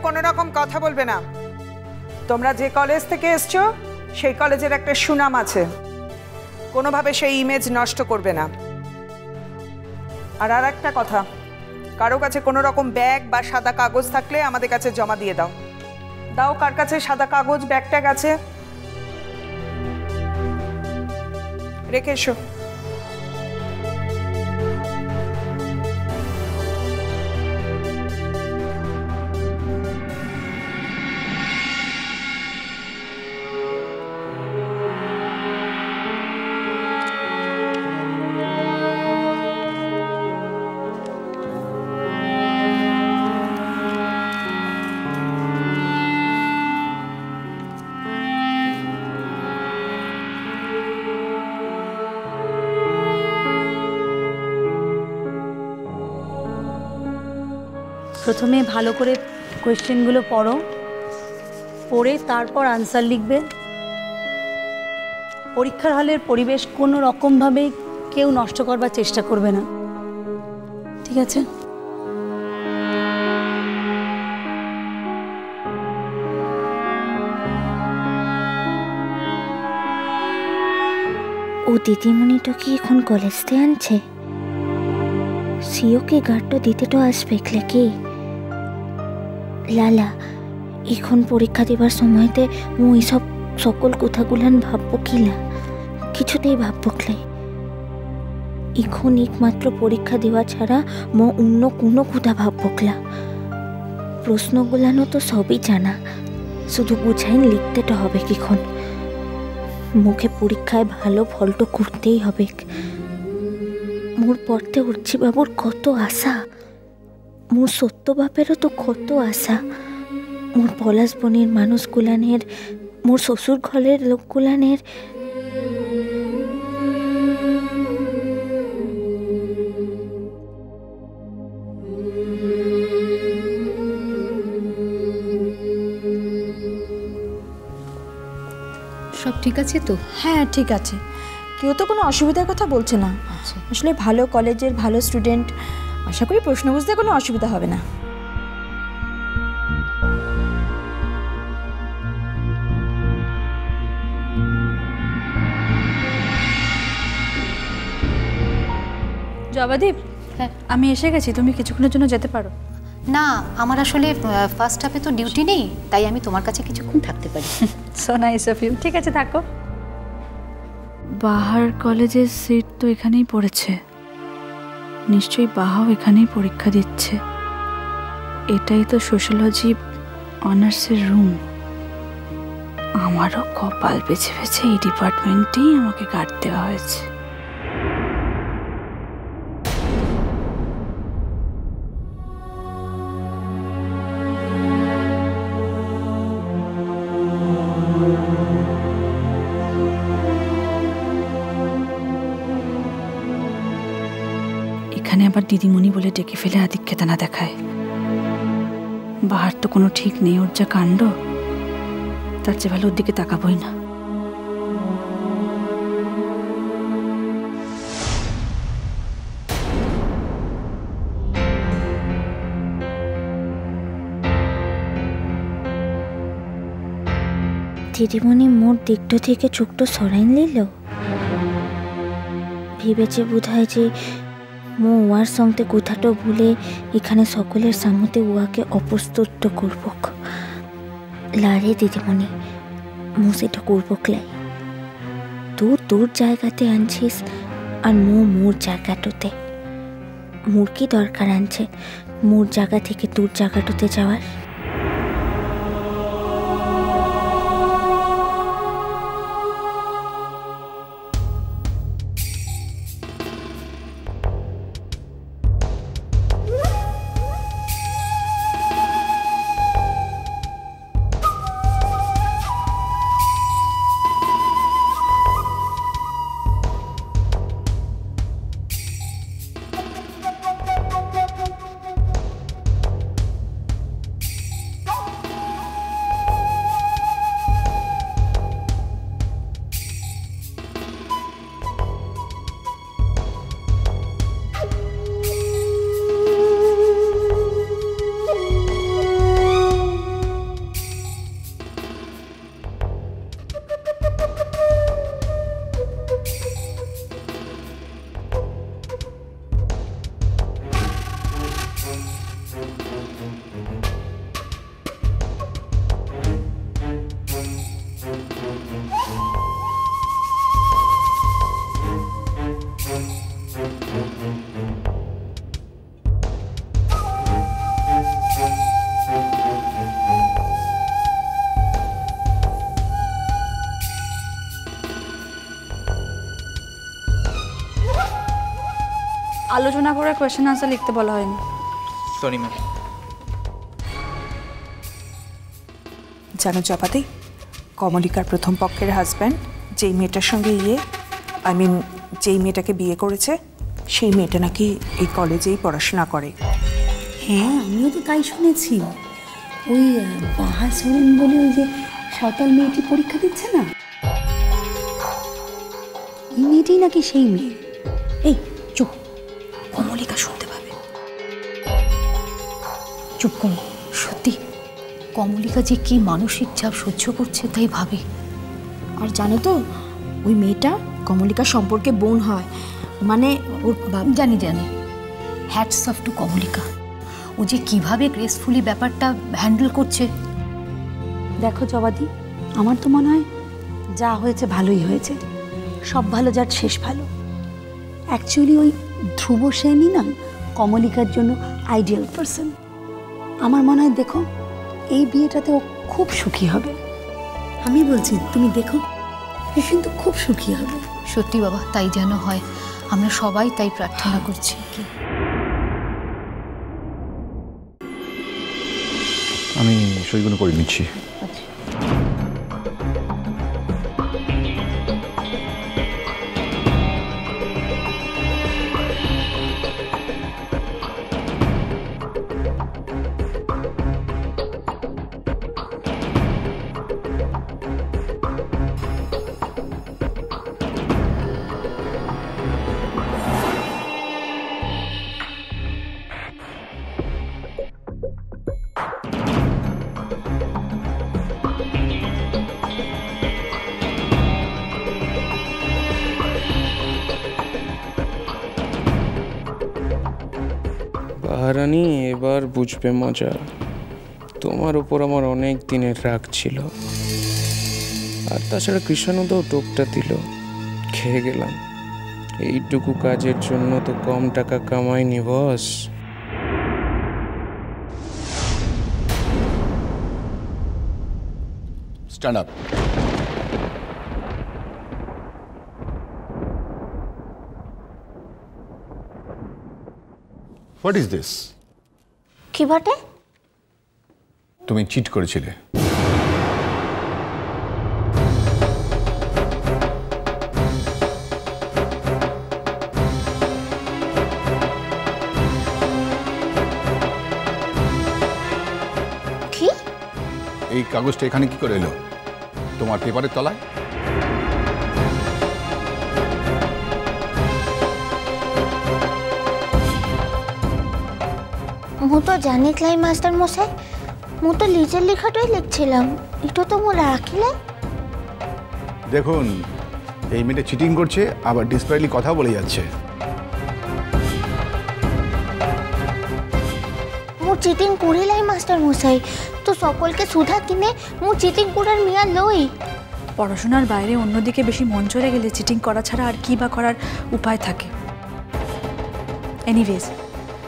কোনো রকম কথা বলবে না। তোমরা যে কলেজ থেকে এসছো সেই কলেজের একটা সুনাম আছে, কোনোভাবে সেই ইমেজ নষ্ট করবে না। আর একটা কথা, কারো কাছে কোনো রকম ব্যাগ বা সাদা কাগজ থাকলে আমাদের কাছে জমা দিয়ে দাও। দাও, কার কাছে সাদা কাগজ ব্যাগ ট্যাগ আছে রেখে এসো। প্রথমে ভালো করে কোয়েশ্চেনগুলো পড়ো, পড়ে তারপর আনসার লিখবে। পরীক্ষার হলের পরিবেশ কোনো রকমভাবে কেউ নষ্ট করবার চেষ্টা করবে না, ঠিক আছে? ও দিদিমণিটা কি এখন কলেজতে আনছে? সিওকে গার্ডটা দিতে তো আসবে কি লালা? এখন পরীক্ষা দেবার সময়তে মু এইসব সকল কথাগুলান ভাববো কিলা? কিছুতেই ভাববো ক্লে। এখন একমাত্র পরীক্ষা দেওয়া ছাড়া মো অন্য কোনো কথা ভাববো ক্লা। প্রশ্নগুলানো তো সবই জানা, শুধু বুঝাইন লিখতে তো হবে কিখন। মুখে পরীক্ষায় ভালো ফলটো করতেই হবে। মোর পড়তে উঠছি বাবুর কত আশা, মোর সত্য বাপেরও তো কত আশা, মোর পলাশ বনের মানুষগুলানের, মোর শ্বশুর ঘরের লোকগুলানের। সব ঠিক আছে তো? হ্যাঁ ঠিক আছে, কেউ তো কোনো অসুবিধার কথা বলছে না। আসলে ভালো কলেজের ভালো স্টুডেন্ট, আশা করি প্রশ্ন বুঝতে কোনো অসুবিধা হবে না। জবাদীপ, হ্যাঁ আমি এসে গেছি, তুমি কিছুক্ষণের জন্য যেতে পারো। না, আমার আসলে ফার্স্ট হাফে তো ডিউটি নেই, তাই আমি তোমার কাছে কিছুক্ষণ থাকতে পারি। So nice of you. ঠিক আছে, থাকো। বাহার কলেজের সিট তো এখানেই পড়েছে, নিশ্চয়ই বাহাও এখানেই পরীক্ষা দিচ্ছে। এটাই তো সোশ্যোলজি অনার্সের রুম। আমারও কপাল বেছে বেছে এই ডিপার্টমেন্টেই আমাকে গার্ড দেওয়া হয়েছে। এখানে আবার দিদিমণি বলে ডেকে ফেলে আদিক্ষেতানা দেখায়। বাহার তো কোনো ঠিক নেই, ওর যা কাণ্ড, তার চেয়ে ভালো ওর দিকে তাকাবই না। দিদিমণি মোর দিকটা থেকে চোখটা সরাইন নিল, ভেবেছে বোধহয় যে মো ওয়ার সঙ্গে কোথাটো ভুলে এখানে সকলের সামনে উয়াকে অপ্রস্তুত করব। লারে দিদিমণি, মো সেটা করবো ক্লাই। তুই তোর জায়গাতে আনছিস আর মোর জায়গাটাতে। মোর কি দরকার আনছে মোর জায়গা থেকে তোর জায়গাটাতে যাওয়ার? আলোচনা করে কোয়েশ্চেন আনসার লিখতে বলা হয়নি। Sorry ma'am. জানো জপাদি, কমলিকার প্রথম পক্ষের হাজব্যান্ড যেই মেয়েটার সঙ্গে যেই মেয়েটাকে বিয়ে করেছে সেই মেয়েটা নাকি এই কলেজেই পড়াশোনা করে। হ্যাঁ, আমিও তো তাই শুনেছি। ওই বাহা সোরেন বলে ওই যে সাঁওতাল মেয়েটি পরীক্ষা দিচ্ছে না, এই মেয়েটি নাকি সেই মেয়ে। এই চুপ, কমলিকা শুনতে পাবে। চুপ করো। সত্যি কমলিকা যে কি মানসিক চাপ সহ্য করছে তাই ভাবি। আর জানো তো ওই মেয়েটা কমলিকার সম্পর্কে বোন হয়, মানে ওর জানি হ্যাটস অফ টু কমলিকা। ও যে কিভাবে গ্রেসফুলি ব্যাপারটা হ্যান্ডেল করছে। দেখো জবাদি, আমার তো মনে হয় যা হয়েছে ভালোই হয়েছে। সব ভালো যার শেষ ভালো। অ্যাকচুয়ালি ওই ধ্রুব সেনই না কমলিকার জন্য আইডিয়াল পারসন। আমার মনে হয় দেখো এই বিয়েটাতে ও খুব সুখী হবে। আমি বলছি তুমি দেখো, ও কিন্তু খুব সুখী হবে। সত্যি বাবা, তাই যেন হয়। আমরা সবাই তাই প্রার্থনা করছি। আমি সইগুলো করে নিচ্ছি। বাহারানি, এবার বুঝবে মজা। তোমার উপর আমার অনেক দিনের রাগ ছিল, আর তাছাড়া কৃষ্ণানন্দও টোপটা দিল, খেয়ে গেলাম। এইটুকু কাজের জন্য তো কম টাকা কামাইনি boss. Stand up. What is this? কি বটে? তুমি চিট করেছিলে। কি? এই কাগজটা এখানে কি করে এলো তোমার পেপারের তলায়? ମୁଁ ତ ଜାଣିଥିଲି ମାଷ୍ଟର ମଶାଇ, ମୁଁ ତ ନିଜେ ଲେଖାটাই লিখছিলাম। এটা তো মোর রাখিলে। দেখুন, এই মেয়েটা চিটিং করছে, আবার ডিসপ্রাইটলি কথা বলে যাচ্ছে। ମୁଁ চিটিং করিলাই মাস্টার মশাই, তো সকলকে সুধা কিনে ମୁଁ চিটিং করার মিয়া লই। পড়াশোনার বাইরে অন্যদিকে বেশি মন চলে গেলে চিটিং করা ছাড়া আর কি বা করার উপায় থাকে? এনিওয়েজ,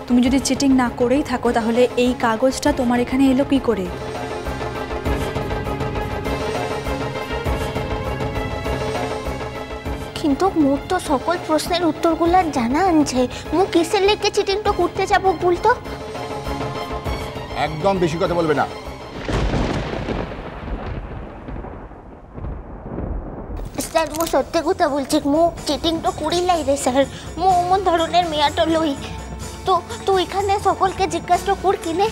তুমি যদি চিটিং না করেই থাকো তাহলে এই কাগজটা তোমার এখানে এলো কি করে? কিন্তু মোর তো সকল প্রশ্নের উত্তরগুলো জানা আছে। ମୁଁ কিসের লেগে চিটিংটা করতে যাব বলতো? একদম বেশি কথা বলবে না। স্যার, ମୁଁ সত্যি কথা বলছি, ମୁଁ চিটিংটা করিলাই রে স্যার। ମୁଁ অমন ধরনের মেয়াটা লই। তো এখানে সকলকে জিজ্ঞাসা কর কিনে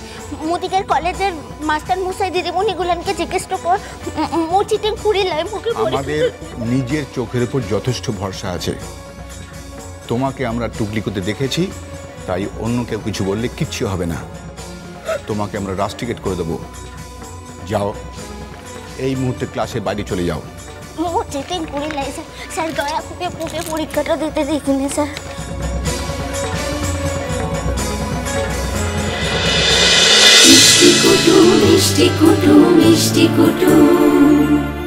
মোদিকের কলেজের মাস্টার মশাই দিদিমণিগুলানকে জিজ্ঞাসা কর মো চিটিং করিলাই। আমাদের নিজের চোখের উপর যথেষ্ট ভরসা আছে। তোমাকে আমরা টুকলি করতে দেখেছি, তাই অন্য কেউ কিছু বললে কিচ্ছু হবে না। তোমাকে আমরা রাস্টিকেট করে দেবো। যাও, এই মুহূর্তে ক্লাসের বাইরে চলে যাও। মো চিটিং করিলাই স্যার। স্যার দয়া করে মুখে পরীক্ষাটা দিতে দেখিনি স্যার। মিষ্টি কুটুম মিষ্টি কুটুম মিষ্টি কুটুম।